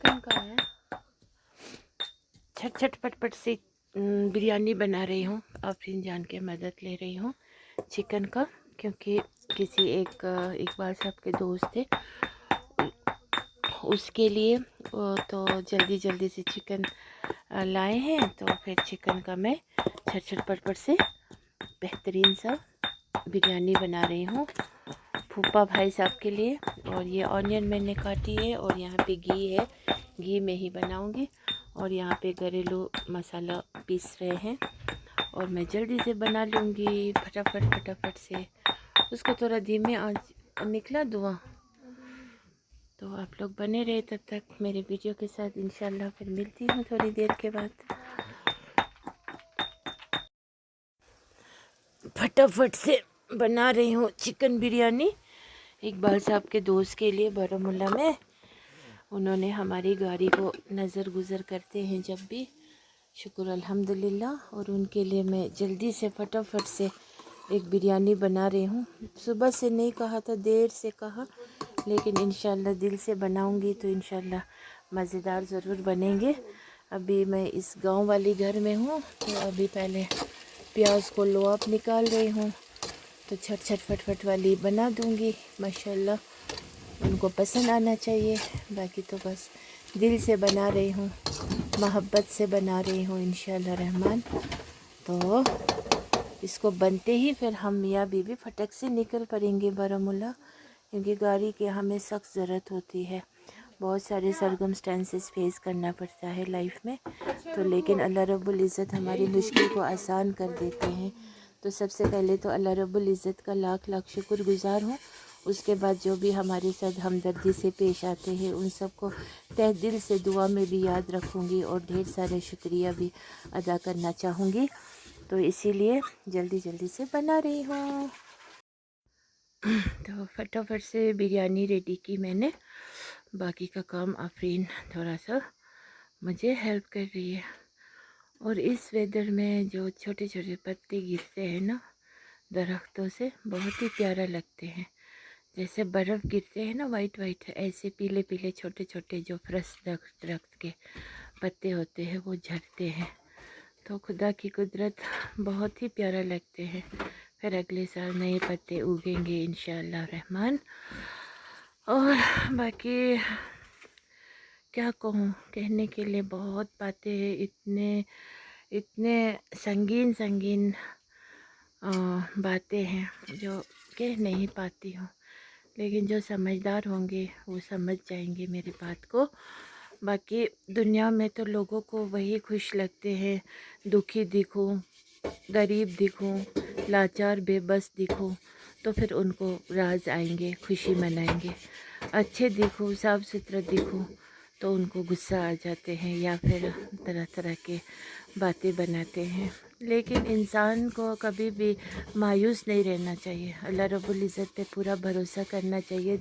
Chicken का है। छट छट पट पट से बिरयानी बना रही हूँ। आफरीन जान के मदद ले रही हूँ चिकन का, क्योंकि किसी एक बार साहब के दोस्त थे, उसके लिए तो जल्दी जल्दी से चिकन लाए हैं। तो फिर चिकन का मैं छट छट पट पट से बेहतरीन सा बिरयानी बना रही हूँ फूफा भाई साहब के लिए। और ये ऑनियन मैंने काटी है, और यहाँ पे घी है, घी में ही बनाऊँगी। और यहाँ पे घरेलू मसाला पीस रहे हैं, और मैं जल्दी से बना लूँगी फटाफट फटाफट से। उसको थोड़ा धीमे आंच निकला धुआं। तो आप लोग बने रहे तब तक मेरे वीडियो के साथ। इंशाल्लाह फिर मिलती हूँ थोड़ी देर के बाद। फटाफट से बना रही हूँ चिकन बिरयानी इकबाल साहब के दोस्त के लिए बारामूला में। उन्होंने हमारी गाड़ी को नज़र गुज़र करते हैं जब भी, शुक्र अल्हम्दुलिल्लाह। और उनके लिए मैं जल्दी से फटाफट से एक बिरयानी बना रही हूँ। सुबह से नहीं कहा था, देर से कहा, लेकिन इंशाल्लाह दिल से बनाऊँगी तो इंशाल्लाह मज़ेदार ज़रूर बनेंगे। अभी मैं इस गांव वाली घर में हूँ, तो अभी पहले प्याज को लोआब निकाल रही हूँ, तो छट छट फटफट वाली बना दूँगी। माशाल्लाह उनको पसंद आना चाहिए। बाकी तो बस दिल से बना रही हूँ, मोहब्बत से बना रही हूँ इंशाल्लाह रहमान। तो इसको बनते ही फिर हम मियाँ बीवी फटक से निकल पड़ेंगे बारामूला, क्योंकि गाड़ी की हमें सख्त ज़रूरत होती है। बहुत सारे सरकमस्टेंसेस फेस करना पड़ता है लाइफ में, तो लेकिन अल्लाह रब्बुल इज़्ज़त हमारी मुश्किल को आसान कर देते हैं। तो सबसे पहले तो अल्लाह रब्बुल इज़्ज़त का लाख लाख शुक्रगुज़ार हूँ। उसके बाद जो भी हमारे साथ हमदर्दी से पेश आते हैं उन सबको तहे दिल से दुआ में भी याद रखूँगी, और ढेर सारे शुक्रिया भी अदा करना चाहूँगी। तो इसीलिए जल्दी जल्दी से बना रही हूँ। तो फटाफट से बिरयानी रेडी की मैंने। बाकी का काम आफरीन थोड़ा सा मुझे हेल्प कर रही है। और इस वेदर में जो छोटे छोटे पत्ते गिरते हैं ना दरख्तों से, बहुत ही प्यारा लगते हैं। जैसे बर्फ़ गिरते हैं ना वाइट वाइट, ऐसे पीले पीले छोटे छोटे जो फ्रेश दरख्त के पत्ते होते हैं वो झड़ते हैं। तो खुदा की कुदरत बहुत ही प्यारा लगते हैं। फिर अगले साल नए पत्ते उगेंगे इंशाअल्लाह रहमान। और बाकी क्या कहूँ, कहने के लिए बहुत बातें हैं। इतने इतने संगीन संगीन बातें हैं जो कह नहीं पाती हूँ, लेकिन जो समझदार होंगे वो समझ जाएंगे मेरी बात को। बाकी दुनिया में तो लोगों को वही खुश लगते हैं, दुखी दिखूं, गरीब दिखूं, लाचार बेबस दिखूं तो फिर उनको राज आएंगे, खुशी मनाएंगे। अच्छे दिखूं, साफ़ सुथरा दिखूं तो उनको गुस्सा आ जाते हैं, या फिर तरह तरह के बातें बनाते हैं। लेकिन इंसान को कभी भी मायूस नहीं रहना चाहिए। अल्लाह रब्बुल इज़्ज़त पे पूरा भरोसा करना चाहिए,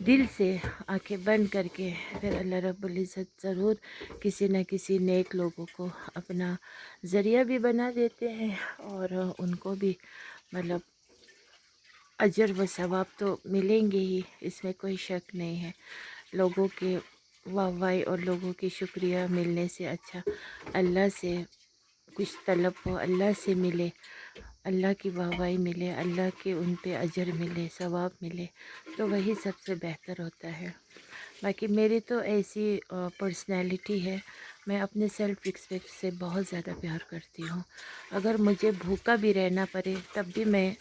दिल से आंखें बंद करके। फिर अल्लाह रब्बुल इज़्ज़त ज़रूर किसी न किसी नेक लोगों को अपना ज़रिया भी बना देते हैं, और उनको भी मतलब अजर व सवाब तो मिलेंगे ही, इसमें कोई शक नहीं है। लोगों के वाहवाही और लोगों की शुक्रिया मिलने से अच्छा अल्लाह से कुछ तलब हो, अल्लाह से मिले, अल्लाह की वाहवाही मिले, अल्लाह के उन पे अजर मिले, सवाब मिले, तो वही सबसे बेहतर होता है। बाकी मेरी तो ऐसी पर्सनैलिटी है, मैं अपने सेल्फ रिस्पेक्ट से बहुत ज़्यादा प्यार करती हूँ। अगर मुझे भूखा भी रहना पड़े तब भी मैं,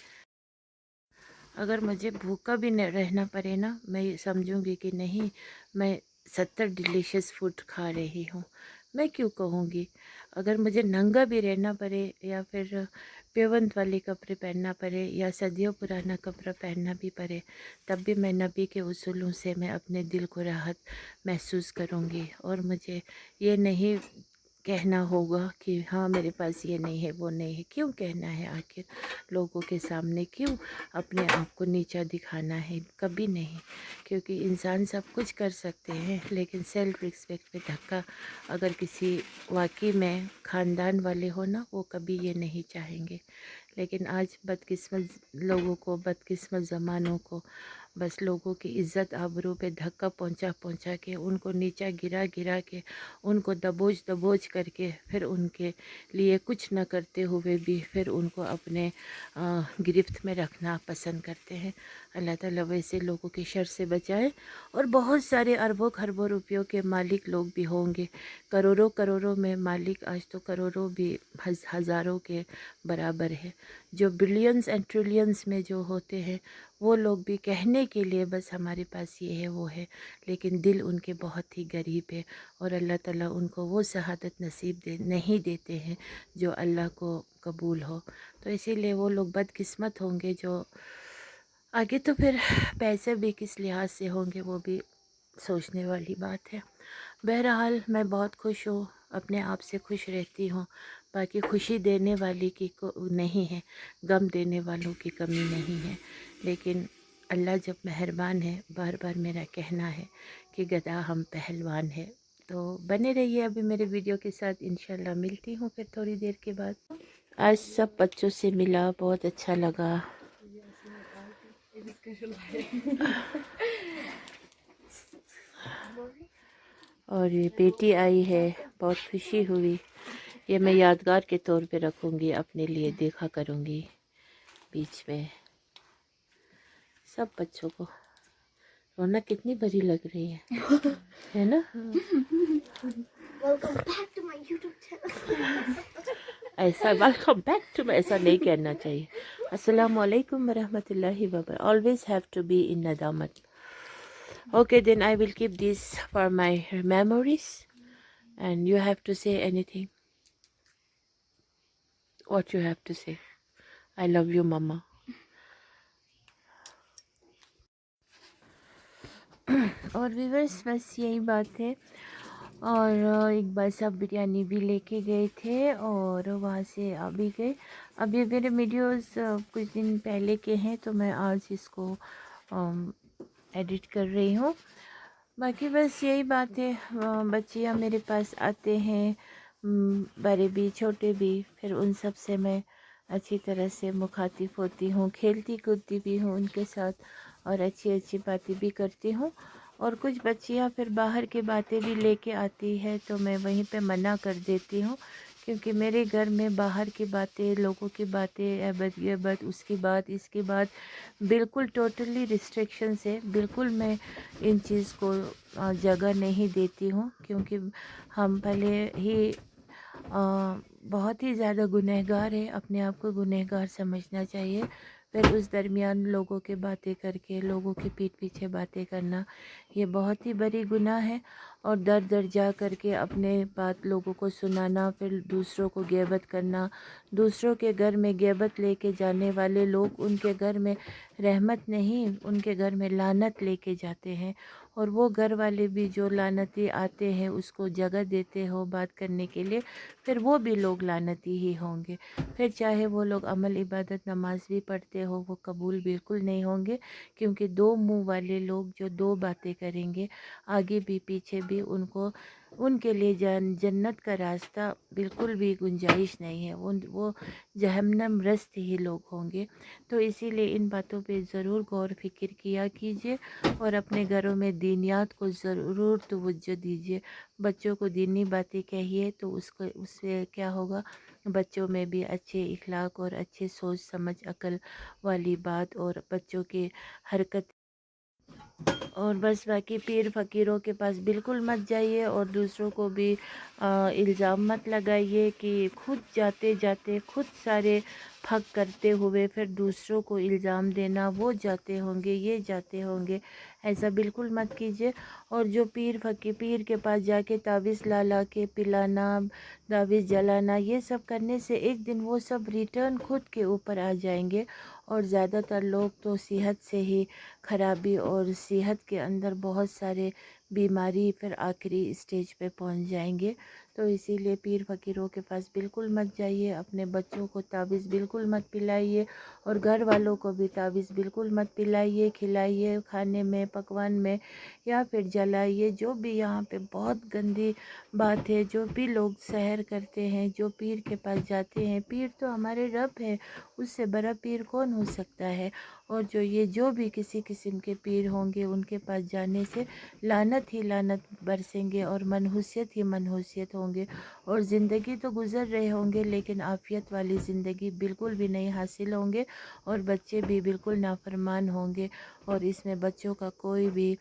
अगर मुझे भूखा भी न रहना पड़े ना, मैं समझूंगी कि नहीं, मैं 70 डिलीशियस फूड खा रही हूँ। मैं क्यों कहूँगी? अगर मुझे नंगा भी रहना पड़े, या फिर पेवंत वाले कपड़े पहनना पड़े, या सदियों पुराना कपड़ा पहनना भी पड़े, तब भी मैं नबी के उसूलों से मैं अपने दिल को राहत महसूस करूँगी। और मुझे ये नहीं कहना होगा कि हाँ मेरे पास ये नहीं है वो नहीं है। क्यों कहना है आखिर? लोगों के सामने क्यों अपने आप को नीचा दिखाना है? कभी नहीं, क्योंकि इंसान सब कुछ कर सकते हैं, लेकिन सेल्फ रिस्पेक्ट पे धक्का अगर किसी वाकई में ख़ानदान वाले हो ना, वो कभी ये नहीं चाहेंगे। लेकिन आज बदकिस्मत लोगों को, बदकिस्मत ज़मानों को बस लोगों की इज़्ज़त आबरू पे धक्का पहुंचा पहुंचा के, उनको नीचा गिरा गिरा के, उनको दबोच दबोच करके, फिर उनके लिए कुछ न करते हुए भी फिर उनको अपने गिरफ्त में रखना पसंद करते हैं। अल्लाह ताला वैसे लोगों के शर से बचाए। और बहुत सारे अरबों खरबों रुपयों के मालिक लोग भी होंगे, करोड़ों करोड़ों में मालिक, आज तो करोड़ों भी हज़ारों के बराबर है। जो बिलियंस एंड ट्रिलियंस में जो होते हैं वो लोग भी कहने के लिए बस हमारे पास ये है वो है, लेकिन दिल उनके बहुत ही गरीब है। और अल्लाह ताला उनको वो शहादत नसीब नहीं देते हैं जो अल्लाह को कबूल हो। तो इसीलिए वो लोग बदकिस्मत होंगे जो आगे तो फिर पैसे भी किस लिहाज से होंगे वो भी सोचने वाली बात है। बहरहाल मैं बहुत खुश हूँ, अपने आप से खुश रहती हूँ। बाकी खुशी देने वाली की को नहीं है, गम देने वालों की कमी नहीं है। लेकिन अल्लाह जब मेहरबान है, बार बार मेरा कहना है कि गदा हम पहलवान है। तो बने रहिए अभी मेरे वीडियो के साथ, इंशाल्लाह मिलती हूँ फिर थोड़ी देर के बाद। आज सब बच्चों से मिला, बहुत अच्छा लगा। और ये बेटी आई है, बहुत खुशी हुई। ये मैं यादगार के तौर पे रखूँगी अपने लिए, देखा करूँगी बीच में सब बच्चों को। रौनक कितनी बड़ी लग रही है ना? Welcome back to my YouTube channel. ऐसा वेलकम बैक टू, ऐसा नहीं कहना चाहिए। अस्सलामु अलैकुम वरहमतुल्लाहि वबरकातुहू। Always have to be in नदामत। Okay, then I will keep this for my memories. And you have to say anything. What you have to say? I love you, Mama. और व्यूवर्स बस यही बात है। और एक बार सब बिरयानी भी लेके गए थे और वहाँ से आ भी गए। अब ये मेरे वीडियोस कुछ दिन पहले के हैं, तो मैं आज इसको एडिट कर रही हूँ। बाकी बस यही बात है, बच्चियाँ मेरे पास आते हैं, बड़े भी छोटे भी, फिर उन सब से मैं अच्छी तरह से मुखातिब होती हूँ, खेलती कूदती भी हूँ उनके साथ और अच्छी अच्छी बातें भी करती हूँ। और कुछ बच्चियाँ फिर बाहर की बातें भी लेके आती है, तो मैं वहीं पे मना कर देती हूँ, क्योंकि मेरे घर में बाहर की बातें, लोगों की बातें, अबद ये बात, उसकी बात, इसकी बात, बिल्कुल टोटली रिस्ट्रिक्शंस है। बिल्कुल मैं इन चीज़ को जगह नहीं देती हूँ, क्योंकि हम भले ही बहुत ही ज़्यादा गुनहगार है, अपने आप को गुनहगार समझना चाहिए। फिर उस दरमियान लोगों के बातें करके, लोगों के पीठ पीछे बातें करना, ये बहुत ही बड़ी गुनाह है। और दर दर जा करके अपने बात लोगों को सुनाना, फिर दूसरों को ग़ीबत करना, दूसरों के घर में ग़ीबत लेके जाने वाले लोग उनके घर में रहमत नहीं, उनके घर में लानत लेके जाते हैं। और वो घर वाले भी जो लानती आते हैं उसको जगह देते हो बात करने के लिए, फिर वो भी लोग लानती ही होंगे। फिर चाहे वो लोग अमल इबादत नमाज भी पढ़ते हो, वो कबूल बिल्कुल नहीं होंगे, क्योंकि दो मुंह वाले लोग जो दो बातें करेंगे, आगे भी पीछे भी, उनको उनके लिए जन्नत का रास्ता बिल्कुल भी गुंजाइश नहीं है। वो जहन्नम रस्त ही लोग होंगे। तो इसीलिए इन बातों पे ज़रूर गौर फिक्र किया कीजिए और अपने घरों में दीनियात को ज़रूर तवज्जो दीजिए। बच्चों को दीनी बातें कहिए तो उससे क्या होगा, बच्चों में भी अच्छे इखलाक और अच्छे सोच समझ अकल वाली बात और बच्चों की हरकत। और बस बाकी पीर फ़कीरों के पास बिल्कुल मत जाइए और दूसरों को भी इल्ज़ाम मत लगाइए कि खुद जाते जाते खुद सारे हक करते हुए फिर दूसरों को इल्ज़ाम देना, वो जाते होंगे, ये जाते होंगे, ऐसा बिल्कुल मत कीजिए। और जो पीर के पास जाके तावीज़ ला ला के पिलाना, तावीज़ जलाना, ये सब करने से एक दिन वो सब रिटर्न खुद के ऊपर आ जाएंगे। और ज़्यादातर लोग तो सेहत से ही ख़राबी और सेहत के अंदर बहुत सारे बीमारी फिर आखिरी स्टेज पे पहुंच जाएंगे। तो इसीलिए पीर फ़कीरों के पास बिल्कुल मत जाइए, अपने बच्चों को तावीज़ बिल्कुल मत पिलाइए और घर वालों को भी तावीज़ बिल्कुल मत पिलाइए, खिलाइए खाने में, पकवान में या फिर जलाइए। जो भी यहाँ पे बहुत गंदी बात है, जो भी लोग सहर करते हैं, जो पीर के पास जाते हैं, पीर तो हमारे रब है, उससे बड़ा पीर कौन हो सकता है। اور جو بھی کسی قسم کے پیر ہوں گے ان کے پاس جانے سے لعنت ہی لعنت برسیں گے اور منحوسیت ہی منحوسیت ہوں گے، اور زندگی تو گزر رہے ہوں گے لیکن عافیت والی زندگی بالکل بھی نہیں حاصل ہوں گے، اور بچے بھی بالکل نافرمان ہوں گے، اور اس میں بچوں کا کوئی بھی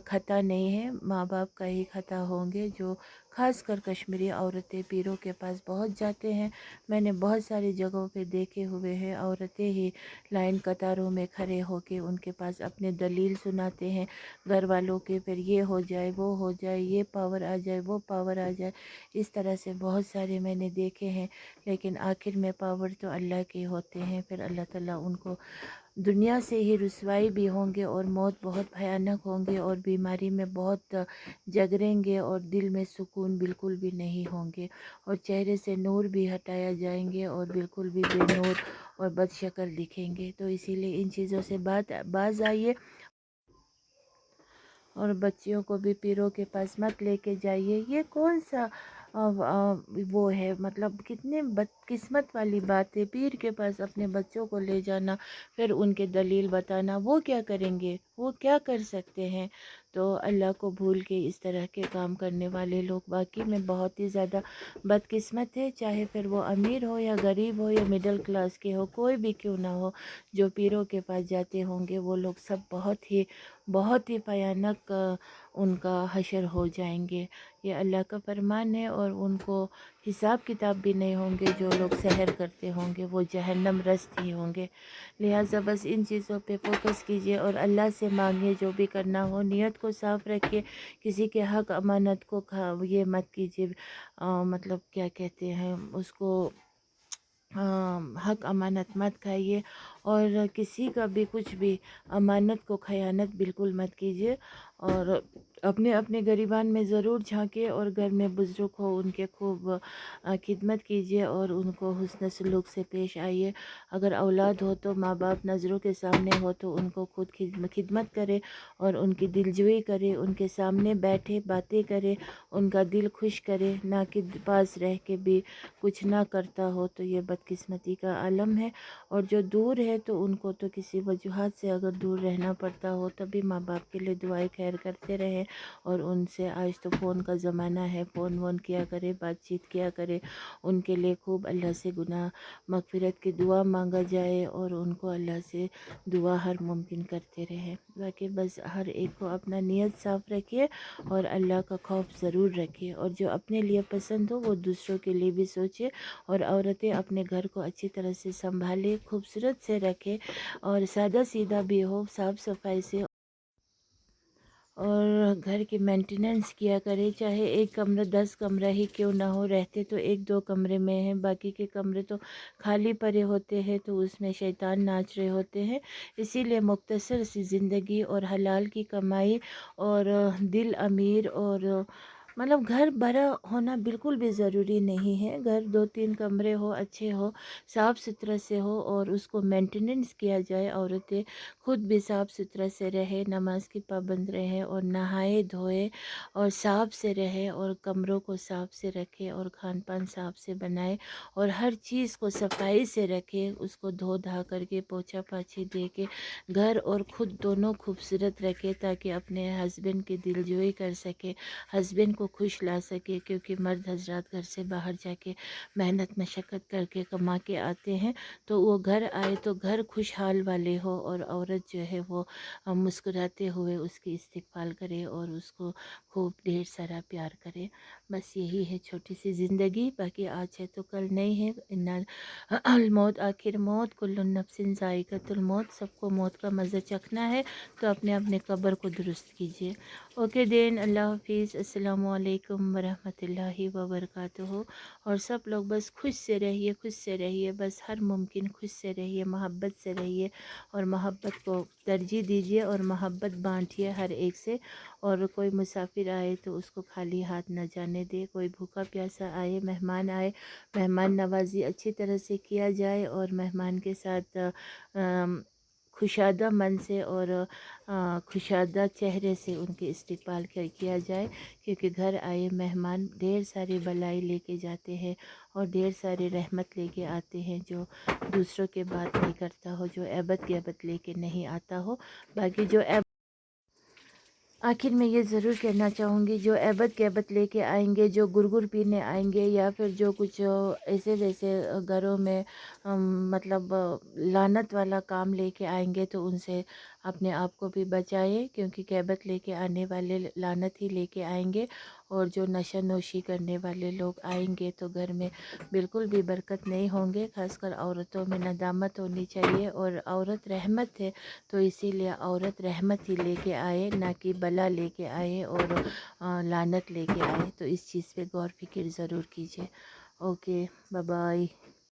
خطا نہیں ہے، ماں باپ کا ہی خطا ہوں گے، جو خاص کر کشمیری عورتیں پیروں کے پاس بہت جاتے ہیں۔ میں نے بہت ساری جگہوں پہ دیکھے ہوئے ہیں، عورتیں ہی لائن قطاروں میں کھڑے ہو کے ان کے پاس اپنے دلیل سناتے ہیں گھر والوں کے، پھر یہ ہو جائے وہ ہو جائے، یہ پاور آ جائے وہ پاور آ جائے، اس طرح سے بہت سارے میں نے دیکھے ہیں، لیکن آخر میں پاور تو اللہ کے ہوتے ہیں، پھر اللہ تعالیٰ ان کو دنیا سے ہی رسوائی بھی ہوں گے، اور موت بہت بھیانک ہوں گے، اور بیماری میں بہت جگریں گے، اور دل میں سکون بالکل بھی نہیں ہوں گے، اور چہرے سے نور بھی ہٹایا جائیں گے، اور بالکل بھی بے نور اور بد شکل دکھیں گے۔ تو اسی لیے ان چیزوں سے باز آئیے، اور بچیوں کو بھی پیروں کے پاس مت لے کے جائیے۔ یہ کون سا وہ ہے، مطلب کتنے بدقسمت والی بات ہے، پیر کے پاس اپنے بچوں کو لے جانا، پھر ان کے دلیل بتانا، وہ کیا کریں گے، وہ کیا کر سکتے ہیں؟ تو اللہ کو بھول کے اس طرح کے کام کرنے والے لوگ واقعی میں بہت ہی زیادہ بدقسمت ہے، چاہے پھر وہ امیر ہو یا غریب ہو یا مڈل کلاس کے ہو، کوئی بھی کیوں نہ ہو، جو پیروں کے پاس جاتے ہوں گے وہ لوگ سب بہت ہی بھیانک ان کا حشر ہو جائیں گے۔ یہ اللہ کا فرمان ہے، اور ان کو حساب کتاب بھی نہیں ہوں گے، جو لوگ سحر کرتے ہوں گے وہ جہنم رست ہی ہوں گے۔ لہٰذا بس ان چیزوں پہ فوکس کیجئے، اور اللہ سے مانگیے، جو بھی کرنا ہو نیت کو صاف رکھیے، کسی کے حق امانت کو یہ مت کیجیے، مطلب کیا کہتے ہیں اس کو، حق امانت مت کھائیے، اور کسی کا بھی کچھ بھی امانت کو خیانت بالکل مت کیجیے، اور اپنے اپنے گریبان میں ضرور جھانکیے، اور گھر میں بزرگ ہو ان کے خوب خدمت کیجیے، اور ان کو حسن سلوک سے پیش آئیے۔ اگر اولاد ہو تو ماں باپ نظروں کے سامنے ہو تو ان کو خود خدمت کرے، اور ان کی دلجوئی کرے، ان کے سامنے بیٹھے باتیں کرے، ان کا دل خوش کرے، نہ کہ پاس رہ کے بھی کچھ نہ کرتا ہو، تو یہ بدقسمتی کا عالم ہے۔ اور جو دور ہے تو ان کو تو کسی وجوہات سے اگر دور رہنا پڑتا ہو تبھی ماں باپ کے لیے دعائیں خیر کرتے رہیں، اور ان سے آج تو فون کا زمانہ ہے، فون وون کیا کرے، بات چیت کیا کرے، ان کے لیے خوب اللہ سے گناہ مغفرت کی دعا مانگا جائے، اور ان کو اللہ سے دعا ہر ممکن کرتے رہے۔ باقی بس ہر ایک کو اپنا نیت صاف رکھیے، اور اللہ کا خوف ضرور رکھیے، اور جو اپنے لیے پسند ہو وہ دوسروں کے لیے بھی سوچے، اور عورتیں اپنے گھر کو اچھی طرح سے سنبھالے، خوبصورت سے رکھے، اور سادہ سیدھا بھی ہو، صاف صفائی سے، اور گھر کی مینٹیننس کیا کرے، چاہے ایک کمرہ 10 کمرہ ہی کیوں نہ ہو، رہتے تو ایک دو کمرے میں ہیں، باقی کے کمرے تو خالی پڑے ہوتے ہیں، تو اس میں شیطان ناچ رہے ہوتے ہیں۔ اسی لیے مختصر سی زندگی اور حلال کی کمائی، اور دل امیر، اور مطلب گھر بڑا ہونا بالکل بھی ضروری نہیں ہے، گھر 2-3 کمرے ہو، اچھے ہو، صاف ستھرا سے ہو، اور اس کو مینٹیننس کیا جائے، عورتیں خود بھی صاف ستھرا سے رہے، نماز کی پابند رہے، اور نہائے دھوئے اور صاف سے رہے، اور کمروں کو صاف سے رکھے، اور کھان پان صاف سے بنائے، اور ہر چیز کو صفائی سے رکھے، اس کو دھو دھا کر کے پوچھا پاچھی دے کے گھر اور خود دونوں خوبصورت رکھے، تاکہ اپنے ہسبینڈ کی دلجوئی کر سکے، ہسبینڈ کو خوش لا سکے، کیونکہ مرد حضرات گھر سے باہر جا کے محنت مشقت کر کے کما کے آتے ہیں، تو وہ گھر آئے تو گھر خوشحال والے ہو، اور عورت جو ہے وہ مسکراتے ہوئے اس کی استقبال کرے، اور اس کو خوب ڈھیر سارا پیار کرے۔ بس یہی ہے چھوٹی سی زندگی، باقی آج ہے تو کل نہیں ہے، ان الموت آخر موت، کل نفس ذائقۃ الموت، سب کو موت کا مزہ چکھنا ہے، تو اپنے اپنے قبر کو درست کیجیے۔ اوکے دین، اللہ حافظ، السلام علیکم ورحمۃ اللہ وبرکاتہ، اور سب لوگ بس خوش سے رہیے، خوش سے رہیے، بس ہر ممکن خوش سے رہیے، محبت سے رہیے، اور محبت کو ترجیح دیجیے، اور محبت بانٹیے ہر ایک سے، اور کوئی مسافر آئے تو اس کو خالی ہاتھ نہ جانے دے، کوئی بھوکا پیاسا آئے، مہمان آئے، مہمان نوازی اچھی طرح سے کیا جائے، اور مہمان کے ساتھ खुशादा मन से और खुशादा चेहरे से उनके इस्तकबाल किया जाए, क्योंकि घर आए मेहमान ढेर सारी बलाई लेके जाते हैं और ढेर सारी रहमत लेके आते हैं, जो दूसरों के बात नहीं करता हो, जो ऐबत गैबत लेके नहीं आता हो। बाकी जो आखिर में ये ज़रूर कहना चाहूँगी, जो ऐबत गैबत लेके आएंगे, जो गुरगुर पीने आएंगे, या फिर जो कुछ ऐसे वैसे घरों में मतलब लानत वाला काम लेके आएंगे, तो उनसे अपने आप को भी बचाएं, क्योंकि गैबत लेके आने वाले लानत ही लेके आएंगे। और जो नशा नोशी करने वाले लोग आएंगे तो घर में बिल्कुल भी बरकत नहीं होंगे। खासकर औरतों में नदामत होनी चाहिए, और औरत रहमत है, तो इसीलिए औरत रहमत ही लेके आए, ना कि बला लेके आए और लानत लेके आए। तो इस चीज़ पे गौर फिक्र ज़रूर कीजिए। Okay, bye bye.